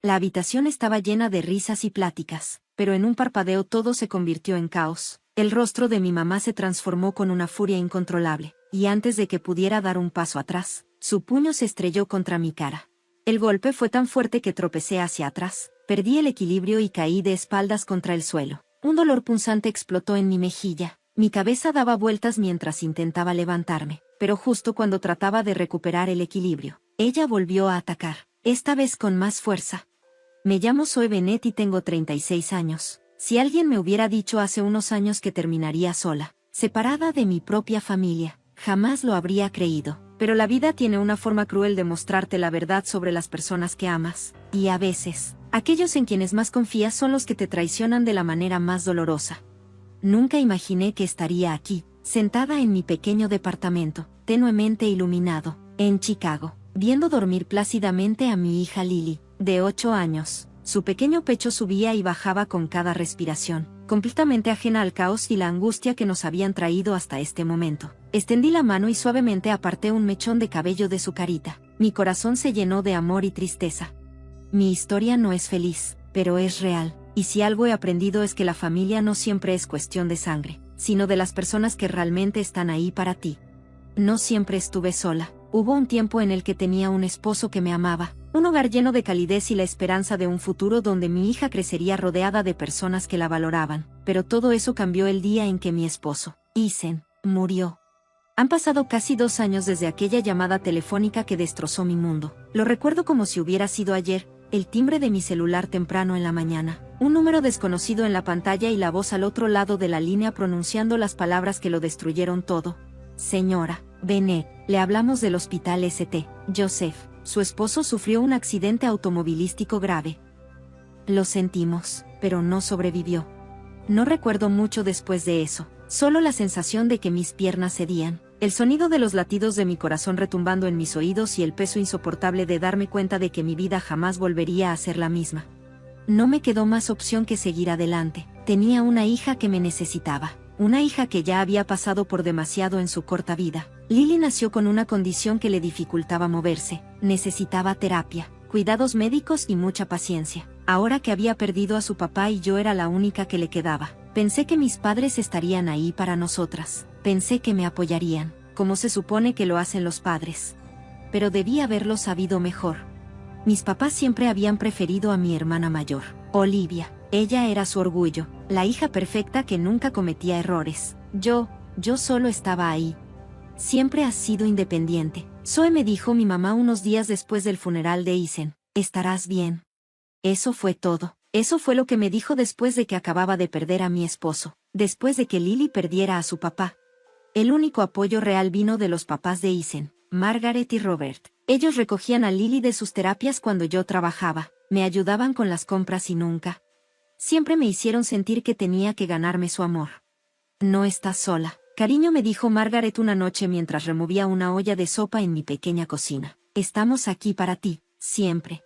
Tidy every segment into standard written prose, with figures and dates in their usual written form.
La habitación estaba llena de risas y pláticas, pero en un parpadeo todo se convirtió en caos. El rostro de mi mamá se transformó con una furia incontrolable, y antes de que pudiera dar un paso atrás, su puño se estrelló contra mi cara. El golpe fue tan fuerte que tropecé hacia atrás, perdí el equilibrio y caí de espaldas contra el suelo. Un dolor punzante explotó en mi mejilla. Mi cabeza daba vueltas mientras intentaba levantarme, pero justo cuando trataba de recuperar el equilibrio, ella volvió a atacar, esta vez con más fuerza. Me llamo Zoe Bennett y tengo 36 años. Si alguien me hubiera dicho hace unos años que terminaría sola, separada de mi propia familia, jamás lo habría creído. Pero la vida tiene una forma cruel de mostrarte la verdad sobre las personas que amas, y a veces, aquellos en quienes más confías son los que te traicionan de la manera más dolorosa. Nunca imaginé que estaría aquí, sentada en mi pequeño departamento, tenuemente iluminado, en Chicago, viendo dormir plácidamente a mi hija Lily, de 8 años. Su pequeño pecho subía y bajaba con cada respiración, completamente ajena al caos y la angustia que nos habían traído hasta este momento. Extendí la mano y suavemente aparté un mechón de cabello de su carita. Mi corazón se llenó de amor y tristeza. Mi historia no es feliz, pero es real, y si algo he aprendido es que la familia no siempre es cuestión de sangre, sino de las personas que realmente están ahí para ti. No siempre estuve sola. Hubo un tiempo en el que tenía un esposo que me amaba, un hogar lleno de calidez y la esperanza de un futuro donde mi hija crecería rodeada de personas que la valoraban, pero todo eso cambió el día en que mi esposo, Ethan, murió. Han pasado casi 2 años desde aquella llamada telefónica que destrozó mi mundo. Lo recuerdo como si hubiera sido ayer, el timbre de mi celular temprano en la mañana, un número desconocido en la pantalla y la voz al otro lado de la línea pronunciando las palabras que lo destruyeron todo. Señora Bennett, le hablamos del hospital St. Joseph. Su esposo sufrió un accidente automovilístico grave. Lo sentimos, pero no sobrevivió. No recuerdo mucho después de eso, solo la sensación de que mis piernas cedían, el sonido de los latidos de mi corazón retumbando en mis oídos y el peso insoportable de darme cuenta de que mi vida jamás volvería a ser la misma. No me quedó más opción que seguir adelante. Tenía una hija que me necesitaba. Una hija que ya había pasado por demasiado en su corta vida. Lily nació con una condición que le dificultaba moverse, necesitaba terapia, cuidados médicos y mucha paciencia. Ahora que había perdido a su papá y yo era la única que le quedaba, pensé que mis padres estarían ahí para nosotras, pensé que me apoyarían, como se supone que lo hacen los padres. Pero debía haberlo sabido mejor. Mis papás siempre habían preferido a mi hermana mayor, Olivia. Ella era su orgullo, la hija perfecta que nunca cometía errores. Yo solo estaba ahí. Siempre has sido independiente. Zoe, me dijo mi mamá unos días después del funeral de Ethan. Estarás bien. Eso fue todo. Eso fue lo que me dijo después de que acababa de perder a mi esposo, después de que Lily perdiera a su papá. El único apoyo real vino de los papás de Ethan, Margaret y Robert. Ellos recogían a Lily de sus terapias cuando yo trabajaba, me ayudaban con las compras y nunca. Siempre me hicieron sentir que tenía que ganarme su amor. No estás sola, cariño, me dijo Margaret una noche mientras removía una olla de sopa en mi pequeña cocina. Estamos aquí para ti, siempre.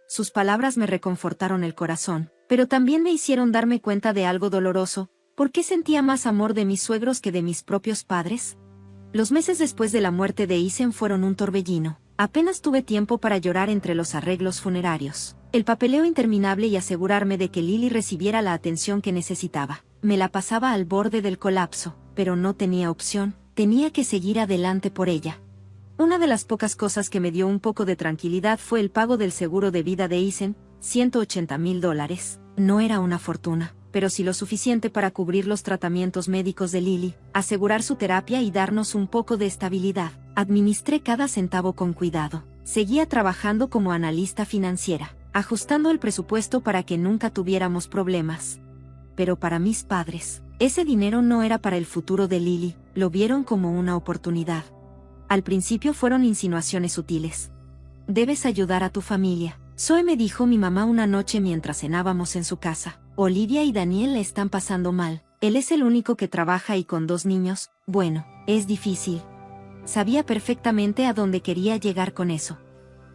Sus palabras me reconfortaron el corazón, pero también me hicieron darme cuenta de algo doloroso. ¿Por qué sentía más amor de mis suegros que de mis propios padres? Los meses después de la muerte de Ethan fueron un torbellino. Apenas tuve tiempo para llorar entre los arreglos funerarios, el papeleo interminable y asegurarme de que Lily recibiera la atención que necesitaba. Me la pasaba al borde del colapso, pero no tenía opción, tenía que seguir adelante por ella. Una de las pocas cosas que me dio un poco de tranquilidad fue el pago del seguro de vida de Ethan, $180,000. No era una fortuna, pero sí lo suficiente para cubrir los tratamientos médicos de Lily, asegurar su terapia y darnos un poco de estabilidad. Administré cada centavo con cuidado. Seguía trabajando como analista financiera, ajustando el presupuesto para que nunca tuviéramos problemas. Pero para mis padres, ese dinero no era para el futuro de Lily, lo vieron como una oportunidad. Al principio fueron insinuaciones sutiles. Debes ayudar a tu familia, Zoe, me dijo mi mamá una noche mientras cenábamos en su casa. Olivia y Daniel le están pasando mal. Él es el único que trabaja y con 2 niños, bueno, es difícil. Sabía perfectamente a dónde quería llegar con eso.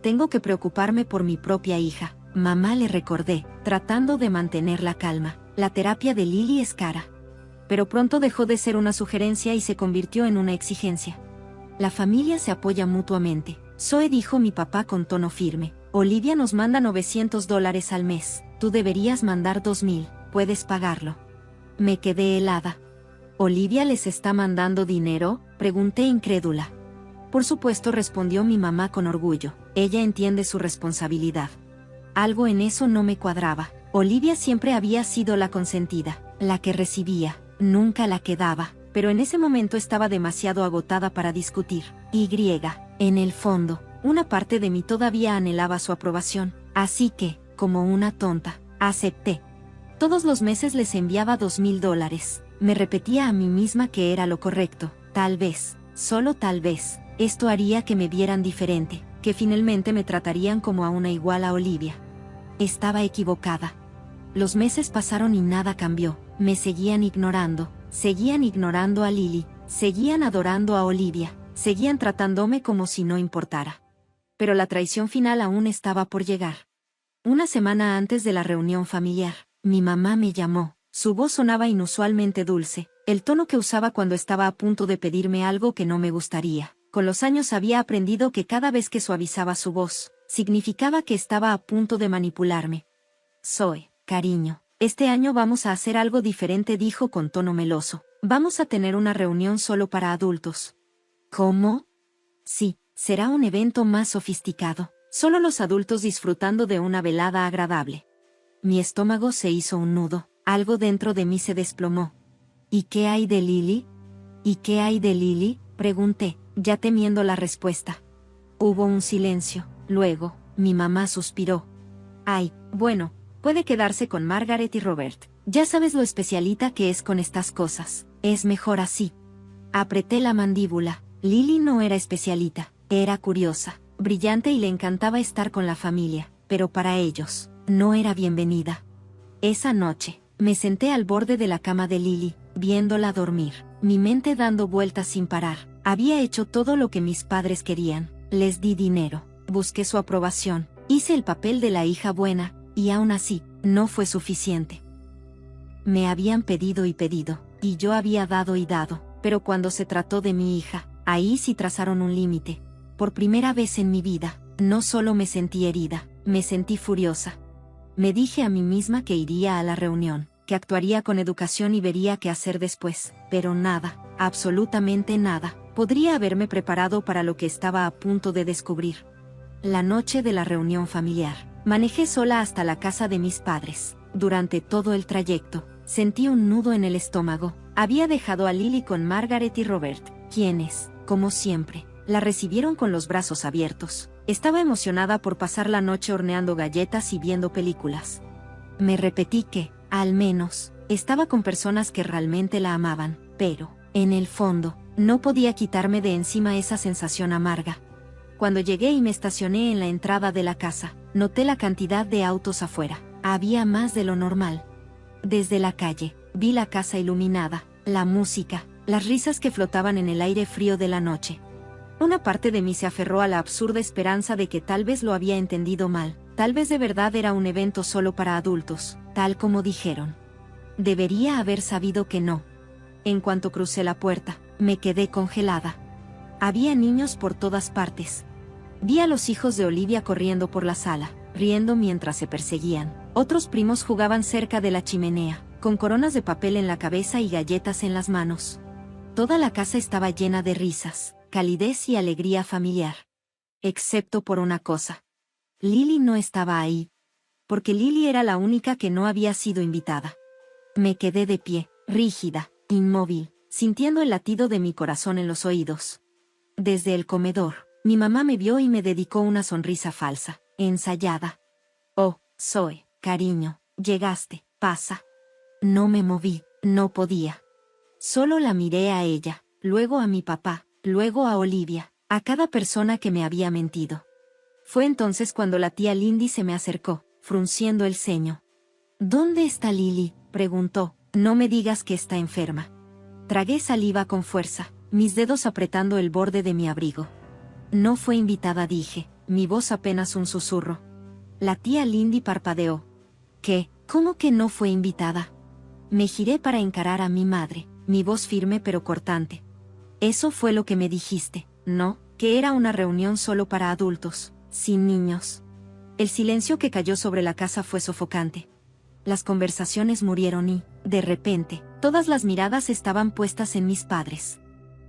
Tengo que preocuparme por mi propia hija, mamá, le recordé, tratando de mantener la calma. La terapia de Lily es cara. Pero pronto dejó de ser una sugerencia y se convirtió en una exigencia. La familia se apoya mutuamente, Zoe, dijo mi papá con tono firme. Olivia nos manda $900 al mes. Tú deberías mandar 2,000. Puedes pagarlo. Me quedé helada. ¿Olivia les está mandando dinero?, pregunté incrédula. Por supuesto, respondió mi mamá con orgullo. Ella entiende su responsabilidad. Algo en eso no me cuadraba. Olivia siempre había sido la consentida, la que recibía, nunca la que daba, pero en ese momento estaba demasiado agotada para discutir. En el fondo, una parte de mí todavía anhelaba su aprobación, así que, como una tonta, acepté. Todos los meses les enviaba $2,000. Me repetía a mí misma que era lo correcto. Tal vez, solo tal vez, esto haría que me vieran diferente, que finalmente me tratarían como a una igual a Olivia. Estaba equivocada. Los meses pasaron y nada cambió. Me seguían ignorando a Lily, seguían adorando a Olivia, seguían tratándome como si no importara. Pero la traición final aún estaba por llegar. Una semana antes de la reunión familiar, mi mamá me llamó. Su voz sonaba inusualmente dulce, el tono que usaba cuando estaba a punto de pedirme algo que no me gustaría. Con los años había aprendido que cada vez que suavizaba su voz, significaba que estaba a punto de manipularme. Zoe, cariño, este año vamos a hacer algo diferente, dijo con tono meloso. Vamos a tener una reunión solo para adultos. ¿Cómo? Sí, será un evento más sofisticado. Solo los adultos disfrutando de una velada agradable. Mi estómago se hizo un nudo. Algo dentro de mí se desplomó. ¿Y qué hay de Lily? ¿Y qué hay de Lily?, pregunté, ya temiendo la respuesta. Hubo un silencio. Luego, mi mamá suspiró. Ay, bueno, puede quedarse con Margaret y Robert. Ya sabes lo especialita que es con estas cosas. Es mejor así. Apreté la mandíbula. Lily no era especialita, era curiosa, brillante y le encantaba estar con la familia, pero para ellos, no era bienvenida. Esa noche, me senté al borde de la cama de Lily, viéndola dormir, mi mente dando vueltas sin parar. Había hecho todo lo que mis padres querían, les di dinero, busqué su aprobación, hice el papel de la hija buena, y aún así, no fue suficiente. Me habían pedido y pedido, y yo había dado y dado, pero cuando se trató de mi hija, ahí sí trazaron un límite. Por primera vez en mi vida, no solo me sentí herida, me sentí furiosa. Me dije a mí misma que iría a la reunión, que actuaría con educación y vería qué hacer después, pero nada, absolutamente nada, podría haberme preparado para lo que estaba a punto de descubrir. La noche de la reunión familiar, manejé sola hasta la casa de mis padres. Durante todo el trayecto, sentí un nudo en el estómago. Había dejado a Lily con Margaret y Robert, quienes, como siempre, la recibieron con los brazos abiertos. Estaba emocionada por pasar la noche horneando galletas y viendo películas. Me repetí que, al menos, estaba con personas que realmente la amaban, pero, en el fondo, no podía quitarme de encima esa sensación amarga. Cuando llegué y me estacioné en la entrada de la casa, noté la cantidad de autos afuera. Había más de lo normal. Desde la calle, vi la casa iluminada, la música, las risas que flotaban en el aire frío de la noche. Una parte de mí se aferró a la absurda esperanza de que tal vez lo había entendido mal, tal vez de verdad era un evento solo para adultos, tal como dijeron. Debería haber sabido que no. En cuanto crucé la puerta, me quedé congelada. Había niños por todas partes. Vi a los hijos de Olivia corriendo por la sala, riendo mientras se perseguían. Otros primos jugaban cerca de la chimenea, con coronas de papel en la cabeza y galletas en las manos. Toda la casa estaba llena de risas, calidez y alegría familiar. Excepto por una cosa. Lily no estaba ahí. Porque Lily era la única que no había sido invitada. Me quedé de pie, rígida, inmóvil, sintiendo el latido de mi corazón en los oídos. Desde el comedor, mi mamá me vio y me dedicó una sonrisa falsa, ensayada. Oh, Zoe, cariño, llegaste, pasa. No me moví, no podía. Solo la miré a ella, luego a mi papá, luego a Olivia, a cada persona que me había mentido. Fue entonces cuando la tía Lindy se me acercó, frunciendo el ceño. ¿Dónde está Lily?, preguntó. No me digas que está enferma. Tragué saliva con fuerza, mis dedos apretando el borde de mi abrigo. No fue invitada, dije, mi voz apenas un susurro. La tía Lindy parpadeó. ¿Qué? ¿Cómo que no fue invitada? Me giré para encarar a mi madre, mi voz firme pero cortante. Eso fue lo que me dijiste, ¿no? Que era una reunión solo para adultos, sin niños. El silencio que cayó sobre la casa fue sofocante. Las conversaciones murieron y, de repente, todas las miradas estaban puestas en mis padres.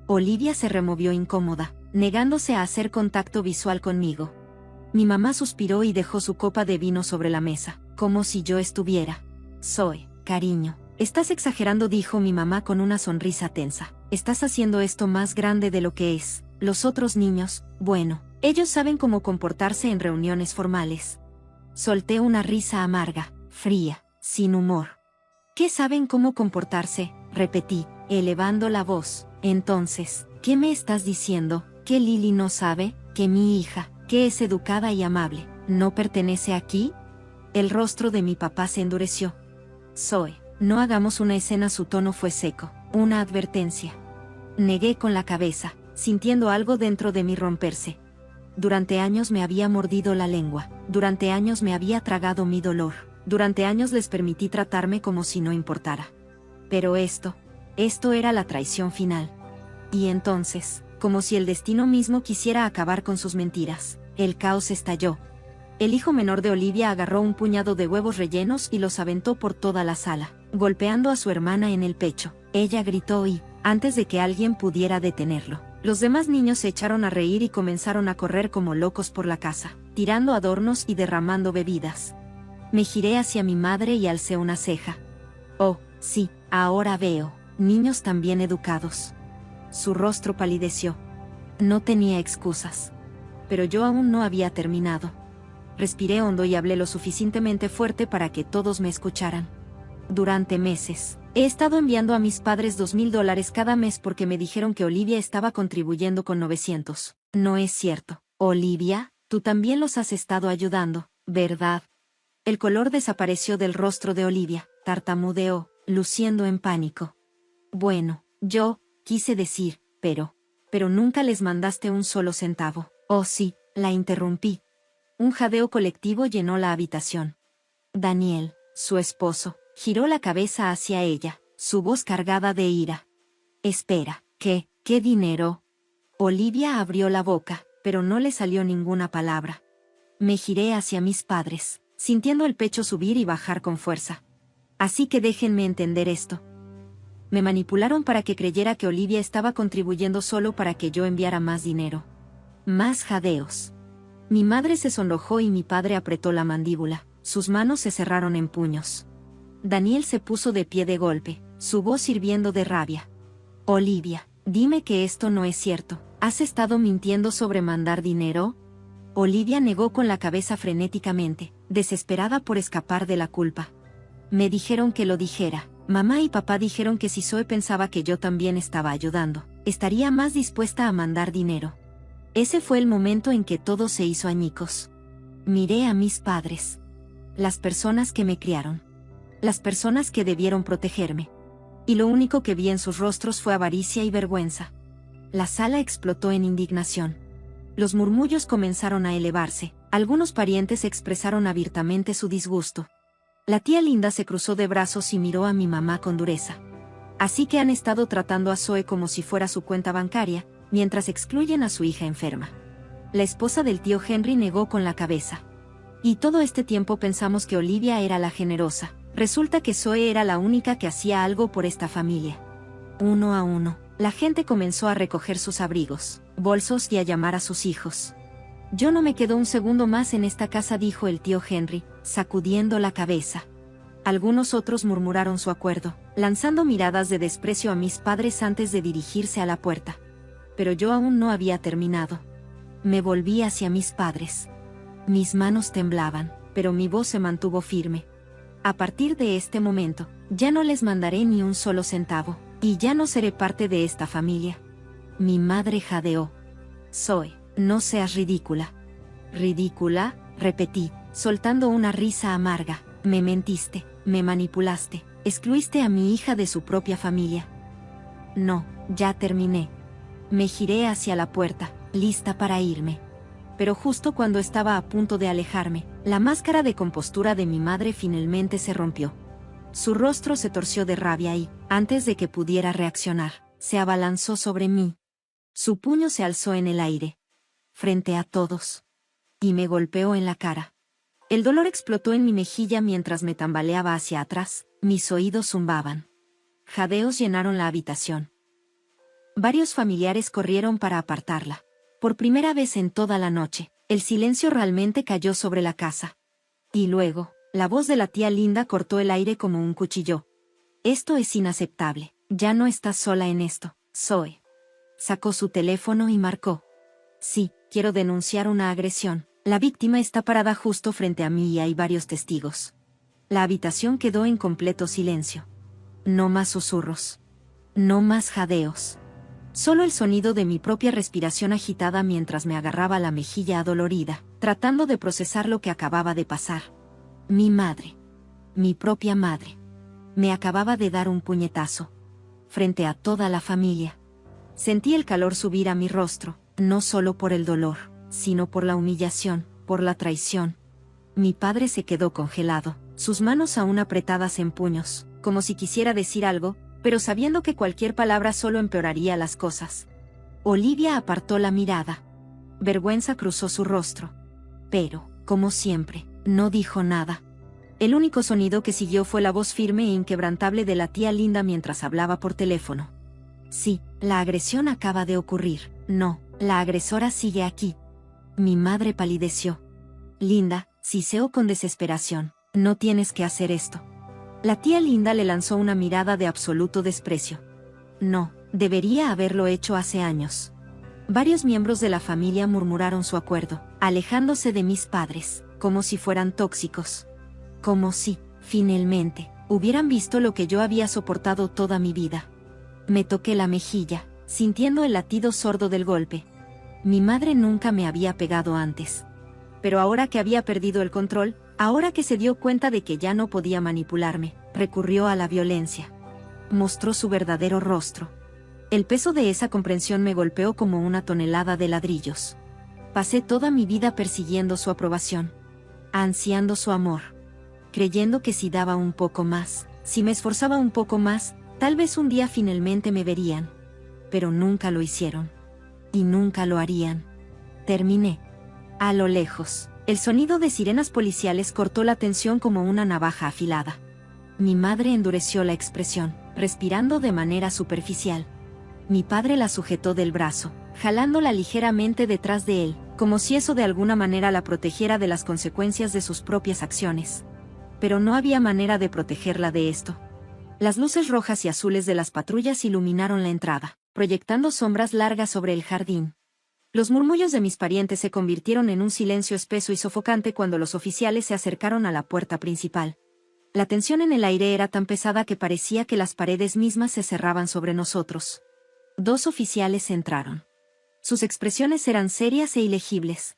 Olivia se removió incómoda, negándose a hacer contacto visual conmigo. Mi mamá suspiró y dejó su copa de vino sobre la mesa, como si yo estuviera. Zoe, cariño, estás exagerando, dijo mi mamá con una sonrisa tensa. Estás haciendo esto más grande de lo que es. Los otros niños, bueno, ellos saben cómo comportarse en reuniones formales. Solté una risa amarga, fría, sin humor. ¿Qué saben cómo comportarse?, repetí, elevando la voz. Entonces, ¿qué me estás diciendo? ¿Que Lily no sabe? ¿Que mi hija, que es educada y amable, no pertenece aquí? El rostro de mi papá se endureció. Zoe, no hagamos una escena. Su tono fue seco, una advertencia. Negué con la cabeza, sintiendo algo dentro de mí romperse. Durante años me había mordido la lengua, durante años me había tragado mi dolor, durante años les permití tratarme como si no importara. Pero esto era la traición final. Y entonces, como si el destino mismo quisiera acabar con sus mentiras, el caos estalló. El hijo menor de Olivia agarró un puñado de huevos rellenos y los aventó por toda la sala, golpeando a su hermana en el pecho. Ella gritó y, antes de que alguien pudiera detenerlo, los demás niños se echaron a reír y comenzaron a correr como locos por la casa, tirando adornos y derramando bebidas. Me giré hacia mi madre y alcé una ceja. Oh, sí, ahora veo, niños tan bien educados. Su rostro palideció. No tenía excusas. Pero yo aún no había terminado. Respiré hondo y hablé lo suficientemente fuerte para que todos me escucharan. Durante meses, he estado enviando a mis padres $2,000 cada mes porque me dijeron que Olivia estaba contribuyendo con 900. No es cierto. Olivia, tú también los has estado ayudando, ¿verdad? El color desapareció del rostro de Olivia, tartamudeó, luciendo en pánico. Bueno, yo, quise decir, pero nunca les mandaste un solo centavo. Oh sí, la interrumpí. Un jadeo colectivo llenó la habitación. Daniel, su esposo, giró la cabeza hacia ella, su voz cargada de ira. Espera, ¿qué dinero? Olivia abrió la boca, pero no le salió ninguna palabra. Me giré hacia mis padres, sintiendo el pecho subir y bajar con fuerza. Así que déjenme entender esto. Me manipularon para que creyera que Olivia estaba contribuyendo solo para que yo enviara más dinero. Más jadeos. Mi madre se sonrojó y mi padre apretó la mandíbula, sus manos se cerraron en puños. Daniel se puso de pie de golpe, su voz hirviendo de rabia. Olivia, dime que esto no es cierto. ¿Has estado mintiendo sobre mandar dinero? Olivia negó con la cabeza frenéticamente, desesperada por escapar de la culpa. Me dijeron que lo dijera. Mamá y papá dijeron que si Zoe pensaba que yo también estaba ayudando, estaría más dispuesta a mandar dinero. Ese fue el momento en que todo se hizo añicos. Miré a mis padres. Las personas que me criaron. Las personas que debieron protegerme. Y lo único que vi en sus rostros fue avaricia y vergüenza. La sala explotó en indignación. Los murmullos comenzaron a elevarse, algunos parientes expresaron abiertamente su disgusto. La tía Linda se cruzó de brazos y miró a mi mamá con dureza. Así que han estado tratando a Zoe como si fuera su cuenta bancaria, mientras excluyen a su hija enferma. La esposa del tío Henry negó con la cabeza. Y todo este tiempo pensamos que Olivia era la generosa. Resulta que Zoe era la única que hacía algo por esta familia. Uno a uno, la gente comenzó a recoger sus abrigos, bolsos y a llamar a sus hijos. Yo no me quedo un segundo más en esta casa, dijo el tío Henry, sacudiendo la cabeza. Algunos otros murmuraron su acuerdo, lanzando miradas de desprecio a mis padres antes de dirigirse a la puerta. Pero yo aún no había terminado. Me volví hacia mis padres. Mis manos temblaban, pero mi voz se mantuvo firme. A partir de este momento, ya no les mandaré ni un solo centavo, y ya no seré parte de esta familia. Mi madre jadeó. Zoe, no seas ridícula. ¿Ridícula?, repetí, soltando una risa amarga. Me mentiste, me manipulaste, excluiste a mi hija de su propia familia. No, ya terminé. Me giré hacia la puerta, lista para irme. Pero justo cuando estaba a punto de alejarme, la máscara de compostura de mi madre finalmente se rompió. Su rostro se torció de rabia y, antes de que pudiera reaccionar, se abalanzó sobre mí. Su puño se alzó en el aire, frente a todos, y me golpeó en la cara. El dolor explotó en mi mejilla mientras me tambaleaba hacia atrás, mis oídos zumbaban. Jadeos llenaron la habitación. Varios familiares corrieron para apartarla. Por primera vez en toda la noche, el silencio realmente cayó sobre la casa. Y luego, la voz de la tía Linda cortó el aire como un cuchillo. Esto es inaceptable. Ya no estás sola en esto, Zoe. Sacó su teléfono y marcó. Sí, quiero denunciar una agresión. La víctima está parada justo frente a mí y hay varios testigos. La habitación quedó en completo silencio. No más susurros. No más jadeos. Solo el sonido de mi propia respiración agitada mientras me agarraba la mejilla adolorida, tratando de procesar lo que acababa de pasar. Mi madre. Mi propia madre. Me acababa de dar un puñetazo. Frente a toda la familia. Sentí el calor subir a mi rostro, no solo por el dolor, sino por la humillación, por la traición. Mi padre se quedó congelado, sus manos aún apretadas en puños, como si quisiera decir algo, pero sabiendo que cualquier palabra solo empeoraría las cosas. Olivia apartó la mirada. Vergüenza cruzó su rostro. Pero, como siempre, no dijo nada. El único sonido que siguió fue la voz firme e inquebrantable de la tía Linda mientras hablaba por teléfono. Sí, la agresión acaba de ocurrir. No, la agresora sigue aquí. Mi madre palideció. Linda, siseó con desesperación, no tienes que hacer esto. La tía Linda le lanzó una mirada de absoluto desprecio. No, debería haberlo hecho hace años. Varios miembros de la familia murmuraron su acuerdo, alejándose de mis padres, como si fueran tóxicos. Como si, finalmente, hubieran visto lo que yo había soportado toda mi vida. Me toqué la mejilla, sintiendo el latido sordo del golpe. Mi madre nunca me había pegado antes. Pero ahora que había perdido el control, ahora que se dio cuenta de que ya no podía manipularme, recurrió a la violencia. Mostró su verdadero rostro. El peso de esa comprensión me golpeó como una tonelada de ladrillos. Pasé toda mi vida persiguiendo su aprobación, ansiando su amor, creyendo que si daba un poco más, si me esforzaba un poco más, tal vez un día finalmente me verían. Pero nunca lo hicieron. Y nunca lo harían. Terminé. A lo lejos, el sonido de sirenas policiales cortó la tensión como una navaja afilada. Mi madre endureció la expresión, respirando de manera superficial. Mi padre la sujetó del brazo, jalándola ligeramente detrás de él, como si eso de alguna manera la protegiera de las consecuencias de sus propias acciones. Pero no había manera de protegerla de esto. Las luces rojas y azules de las patrullas iluminaron la entrada, proyectando sombras largas sobre el jardín. Los murmullos de mis parientes se convirtieron en un silencio espeso y sofocante cuando los oficiales se acercaron a la puerta principal. La tensión en el aire era tan pesada que parecía que las paredes mismas se cerraban sobre nosotros. 2 oficiales entraron. Sus expresiones eran serias e ilegibles.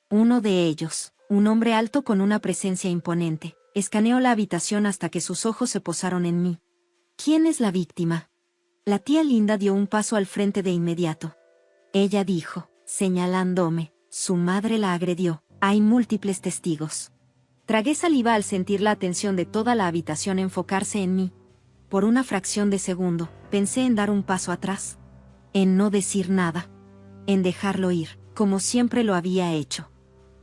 Uno de ellos, un hombre alto con una presencia imponente, escaneó la habitación hasta que sus ojos se posaron en mí. ¿Quién es la víctima? La tía Linda dio un paso al frente de inmediato. Ella dijo, señalándome, su madre la agredió, hay múltiples testigos. Tragué saliva al sentir la atención de toda la habitación enfocarse en mí. Por una fracción de segundo, pensé en dar un paso atrás. En no decir nada. En dejarlo ir, como siempre lo había hecho.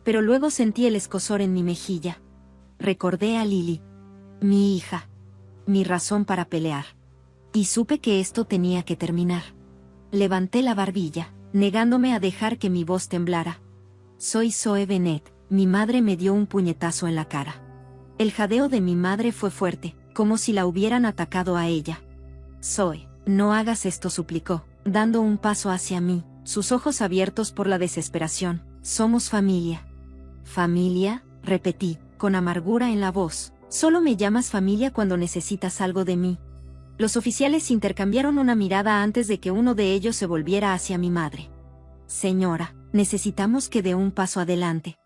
Pero luego sentí el escozor en mi mejilla. Recordé a Lily. Mi hija. Mi razón para pelear. Y supe que esto tenía que terminar. Levanté la barbilla, negándome a dejar que mi voz temblara. Soy Zoe Bennett, mi madre me dio un puñetazo en la cara. El jadeo de mi madre fue fuerte, como si la hubieran atacado a ella. Zoe, no hagas esto, suplicó, dando un paso hacia mí, sus ojos abiertos por la desesperación. Somos familia. ¿Familia? Repetí, con amargura en la voz. Solo me llamas familia cuando necesitas algo de mí. Los oficiales intercambiaron una mirada antes de que uno de ellos se volviera hacia mi madre. Señora, necesitamos que dé un paso adelante.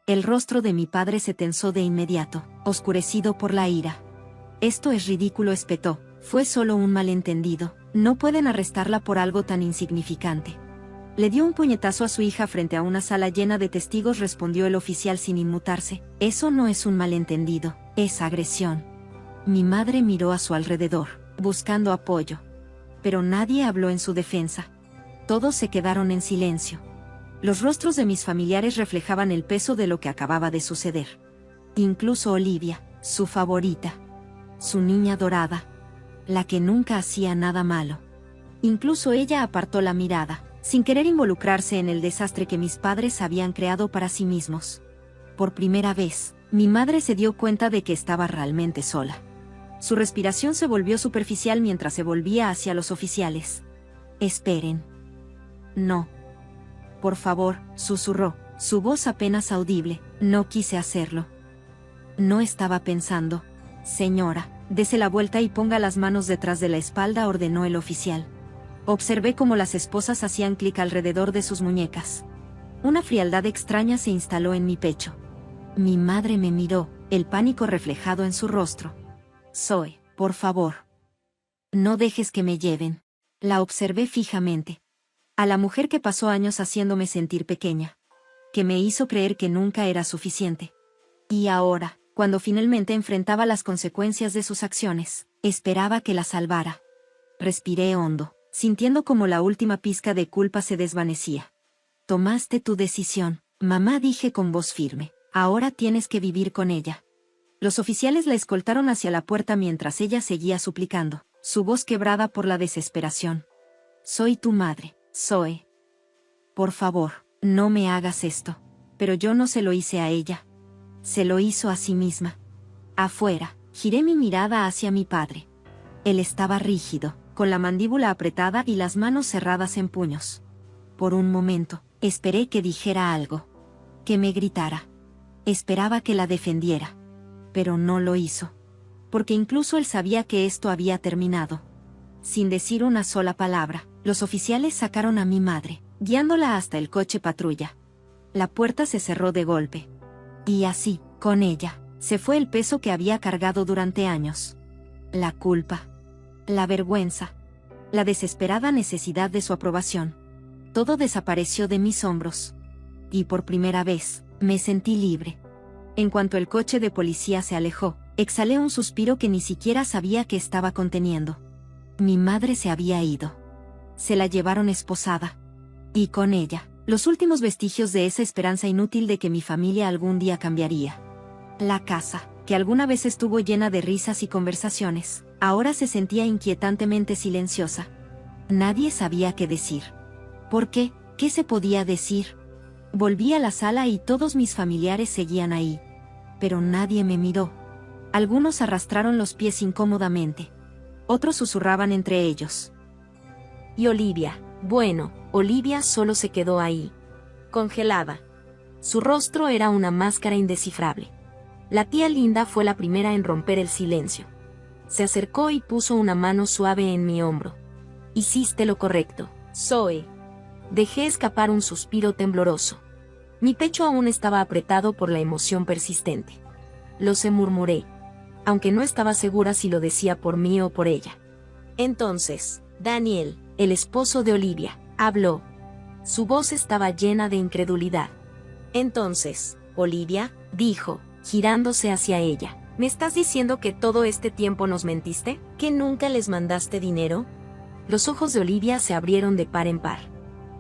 El rostro de mi padre se tensó de inmediato, oscurecido por la ira. Esto es ridículo, espetó. Fue solo un malentendido. No pueden arrestarla por algo tan insignificante. Le dio un puñetazo a su hija frente a una sala llena de testigos, respondió el oficial sin inmutarse. Eso no es un malentendido, es agresión. Mi madre miró a su alrededor, buscando apoyo. Pero nadie habló en su defensa. Todos se quedaron en silencio. Los rostros de mis familiares reflejaban el peso de lo que acababa de suceder. Incluso Olivia, su favorita. Su niña dorada. La que nunca hacía nada malo. Incluso ella apartó la mirada, sin querer involucrarse en el desastre que mis padres habían creado para sí mismos. Por primera vez, mi madre se dio cuenta de que estaba realmente sola. Su respiración se volvió superficial mientras se volvía hacia los oficiales. Esperen. No. Por favor, susurró, su voz apenas audible. No quise hacerlo. No estaba pensando. Señora, dese la vuelta y ponga las manos detrás de la espalda, ordenó el oficial. Observé cómo las esposas hacían clic alrededor de sus muñecas. Una frialdad extraña se instaló en mi pecho. Mi madre me miró, el pánico reflejado en su rostro. Zoe, por favor. No dejes que me lleven. La observé fijamente. A la mujer que pasó años haciéndome sentir pequeña. Que me hizo creer que nunca era suficiente. Y ahora, cuando finalmente enfrentaba las consecuencias de sus acciones, esperaba que la salvara. Respiré hondo, sintiendo como la última pizca de culpa se desvanecía. Tomaste tu decisión, mamá, dije con voz firme. Ahora tienes que vivir con ella. Los oficiales la escoltaron hacia la puerta mientras ella seguía suplicando, su voz quebrada por la desesperación. Soy tu madre, Zoe. Por favor, no me hagas esto. Pero yo no se lo hice a ella. Se lo hizo a sí misma. Afuera, giré mi mirada hacia mi padre. Él estaba rígido, con la mandíbula apretada y las manos cerradas en puños. Por un momento, esperé que dijera algo. Que me gritara. Esperaba que la defendiera. Pero no lo hizo. Porque incluso él sabía que esto había terminado. Sin decir una sola palabra, los oficiales sacaron a mi madre, guiándola hasta el coche patrulla. La puerta se cerró de golpe. Y así, con ella, se fue el peso que había cargado durante años. La culpa. La vergüenza. La desesperada necesidad de su aprobación. Todo desapareció de mis hombros. Y por primera vez, me sentí libre. En cuanto el coche de policía se alejó, exhalé un suspiro que ni siquiera sabía que estaba conteniendo. Mi madre se había ido. Se la llevaron esposada. Y con ella, los últimos vestigios de esa esperanza inútil de que mi familia algún día cambiaría. La casa, que alguna vez estuvo llena de risas y conversaciones, ahora se sentía inquietantemente silenciosa. Nadie sabía qué decir. ¿Por qué? ¿Qué se podía decir? Volví a la sala y todos mis familiares seguían ahí. Pero nadie me miró. Algunos arrastraron los pies incómodamente. Otros susurraban entre ellos. Y Olivia, bueno, Olivia solo se quedó ahí. Congelada. Su rostro era una máscara indescifrable. La tía Linda fue la primera en romper el silencio. Se acercó y puso una mano suave en mi hombro. Hiciste lo correcto, Zoe. Dejé escapar un suspiro tembloroso. Mi pecho aún estaba apretado por la emoción persistente. Lo sé, murmuré, aunque no estaba segura si lo decía por mí o por ella. Entonces, Daniel, el esposo de Olivia, habló. Su voz estaba llena de incredulidad. Entonces, Olivia, dijo, girándose hacia ella, ¿me estás diciendo que todo este tiempo nos mentiste? ¿Que nunca les mandaste dinero? Los ojos de Olivia se abrieron de par en par.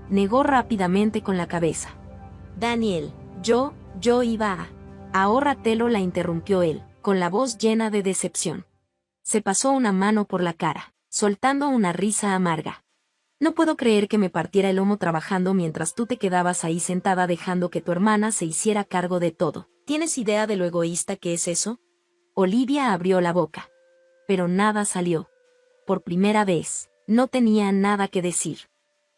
Negó rápidamente con la cabeza. Daniel, yo iba a... Ahórratelo, la interrumpió él, con la voz llena de decepción. Se pasó una mano por la cara, soltando una risa amarga. No puedo creer que me partiera el lomo trabajando mientras tú te quedabas ahí sentada dejando que tu hermana se hiciera cargo de todo. ¿Tienes idea de lo egoísta que es eso? Olivia abrió la boca. Pero nada salió. Por primera vez, no tenía nada que decir.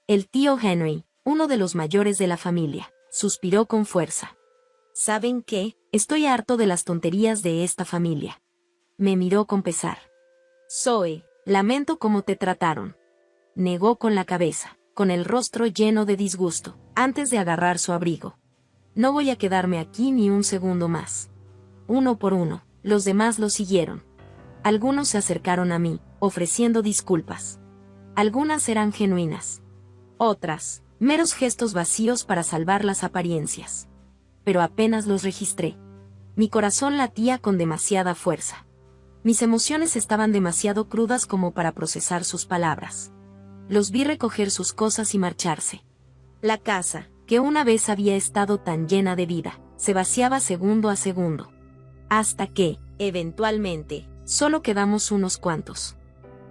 El tío Henry, uno de los mayores de la familia, suspiró con fuerza. ¿Saben qué? Estoy harto de las tonterías de esta familia. Me miró con pesar. Zoe, lamento cómo te trataron. Negó con la cabeza, con el rostro lleno de disgusto, antes de agarrar su abrigo. No voy a quedarme aquí ni un segundo más. Uno por uno, los demás lo siguieron. Algunos se acercaron a mí, ofreciendo disculpas. Algunas eran genuinas. Otras, meros gestos vacíos para salvar las apariencias. Pero apenas los registré. Mi corazón latía con demasiada fuerza. Mis emociones estaban demasiado crudas como para procesar sus palabras. Los vi recoger sus cosas y marcharse. La casa, que una vez había estado tan llena de vida, se vaciaba segundo a segundo. Hasta que, eventualmente, solo quedamos unos cuantos.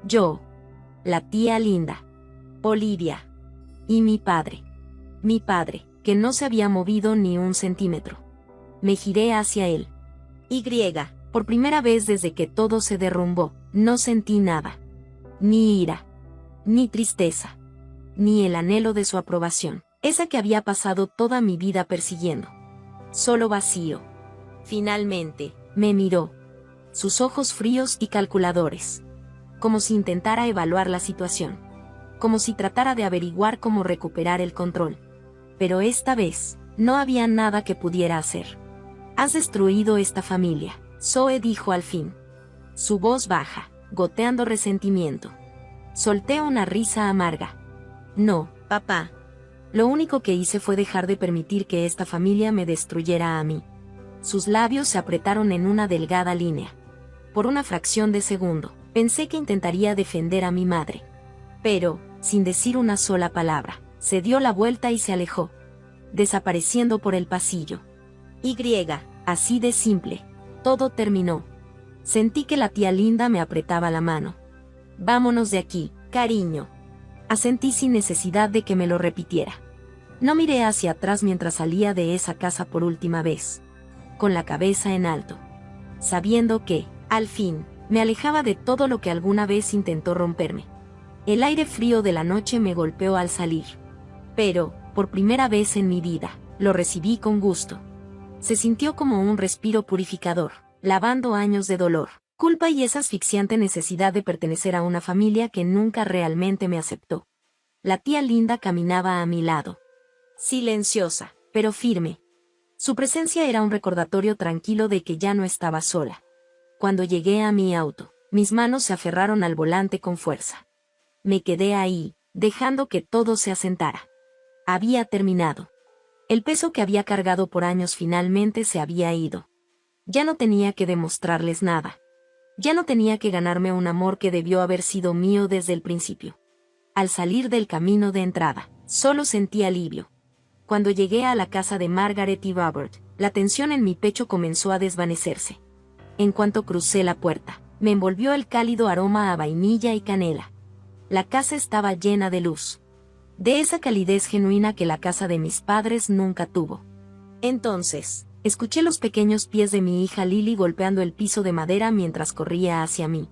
Yo, la tía Linda, Olivia, y mi padre. Mi padre, que no se había movido ni un centímetro. Me giré hacia él. Por primera vez desde que todo se derrumbó, no sentí nada. Ni ira, ni tristeza, ni el anhelo de su aprobación, esa que había pasado toda mi vida persiguiendo. Solo vacío. Finalmente, me miró. Sus ojos fríos y calculadores. Como si intentara evaluar la situación. Como si tratara de averiguar cómo recuperar el control. Pero esta vez, no había nada que pudiera hacer. Has destruido esta familia, Zoe dijo al fin. Su voz baja, goteando resentimiento. Solté una risa amarga. No, papá. Lo único que hice fue dejar de permitir que esta familia me destruyera a mí. Sus labios se apretaron en una delgada línea. Por una fracción de segundo, pensé que intentaría defender a mi madre. Pero, sin decir una sola palabra, se dio la vuelta y se alejó, desapareciendo por el pasillo. Así de simple. Todo terminó. Sentí que la tía Linda me apretaba la mano. Vámonos de aquí, cariño. Asentí sin necesidad de que me lo repitiera. No miré hacia atrás mientras salía de esa casa por última vez. Con la cabeza en alto. Sabiendo que, al fin, me alejaba de todo lo que alguna vez intentó romperme. El aire frío de la noche me golpeó al salir. Pero, por primera vez en mi vida, lo recibí con gusto. Se sintió como un respiro purificador, lavando años de dolor, culpa y esa asfixiante necesidad de pertenecer a una familia que nunca realmente me aceptó. La tía Linda caminaba a mi lado. Silenciosa, pero firme. Su presencia era un recordatorio tranquilo de que ya no estaba sola. Cuando llegué a mi auto, mis manos se aferraron al volante con fuerza. Me quedé ahí, dejando que todo se asentara. Había terminado. El peso que había cargado por años finalmente se había ido. Ya no tenía que demostrarles nada. Ya no tenía que ganarme un amor que debió haber sido mío desde el principio. Al salir del camino de entrada, solo sentí alivio. Cuando llegué a la casa de Margaret y Robert, la tensión en mi pecho comenzó a desvanecerse. En cuanto crucé la puerta, me envolvió el cálido aroma a vainilla y canela. La casa estaba llena de luz. De esa calidez genuina que la casa de mis padres nunca tuvo. Entonces, escuché los pequeños pies de mi hija Lily golpeando el piso de madera mientras corría hacia mí.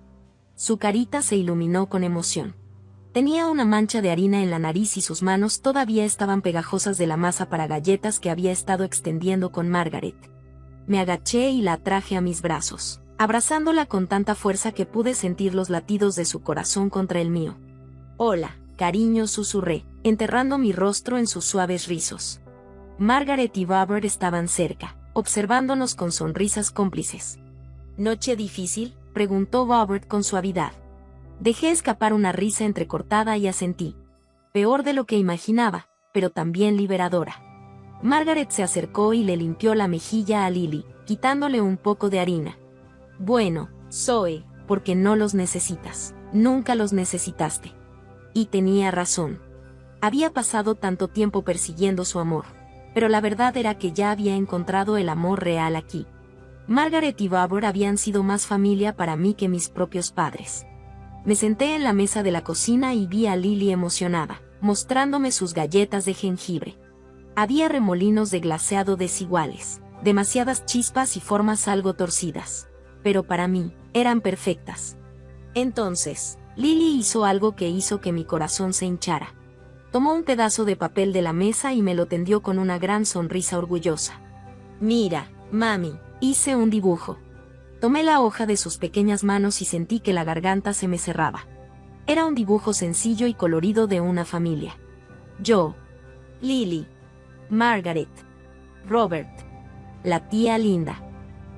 Su carita se iluminó con emoción. Tenía una mancha de harina en la nariz y sus manos todavía estaban pegajosas de la masa para galletas que había estado extendiendo con Margaret. Me agaché y la atraje a mis brazos, abrazándola con tanta fuerza que pude sentir los latidos de su corazón contra el mío. Hola, cariño, susurré, enterrando mi rostro en sus suaves rizos. Margaret y Robert estaban cerca, observándonos con sonrisas cómplices. ¿Noche difícil?, preguntó Robert con suavidad. Dejé escapar una risa entrecortada y asentí. Peor de lo que imaginaba, pero también liberadora. Margaret se acercó y le limpió la mejilla a Lily, quitándole un poco de harina. Bueno, Zoe, porque no los necesitas. Nunca los necesitaste. Y tenía razón. Había pasado tanto tiempo persiguiendo su amor, pero la verdad era que ya había encontrado el amor real aquí. Margaret y Robert habían sido más familia para mí que mis propios padres. Me senté en la mesa de la cocina y vi a Lily emocionada, mostrándome sus galletas de jengibre. Había remolinos de glaseado desiguales, demasiadas chispas y formas algo torcidas, pero para mí, eran perfectas. Entonces, Lily hizo algo que hizo que mi corazón se hinchara. Tomó un pedazo de papel de la mesa y me lo tendió con una gran sonrisa orgullosa. Mira, mami, hice un dibujo. Tomé la hoja de sus pequeñas manos y sentí que la garganta se me cerraba. Era un dibujo sencillo y colorido de una familia. Yo, Lily, Margaret, Robert, la tía Linda,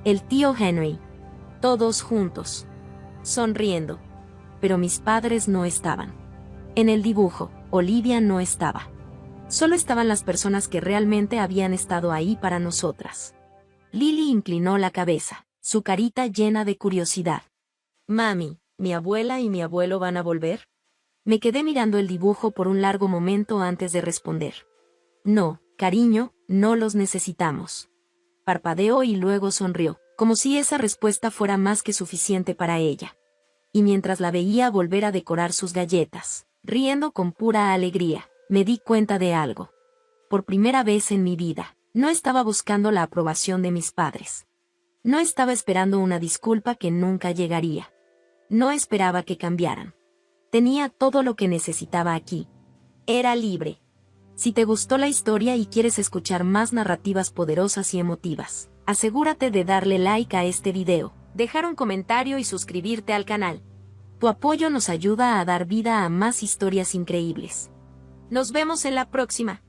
el tío Henry, todos juntos, sonriendo. Pero mis padres no estaban. En el dibujo, Olivia no estaba. Solo estaban las personas que realmente habían estado ahí para nosotras. Lily inclinó la cabeza, su carita llena de curiosidad. Mami, ¿mi abuela y mi abuelo van a volver? Me quedé mirando el dibujo por un largo momento antes de responder. No, cariño, no los necesitamos. Parpadeó y luego sonrió, como si esa respuesta fuera más que suficiente para ella. Y mientras la veía volver a decorar sus galletas, riendo con pura alegría, me di cuenta de algo. Por primera vez en mi vida, no estaba buscando la aprobación de mis padres. No estaba esperando una disculpa que nunca llegaría. No esperaba que cambiaran. Tenía todo lo que necesitaba aquí. Era libre. Si te gustó la historia y quieres escuchar más narrativas poderosas y emotivas, asegúrate de darle like a este video, dejar un comentario y suscribirte al canal. Tu apoyo nos ayuda a dar vida a más historias increíbles. Nos vemos en la próxima.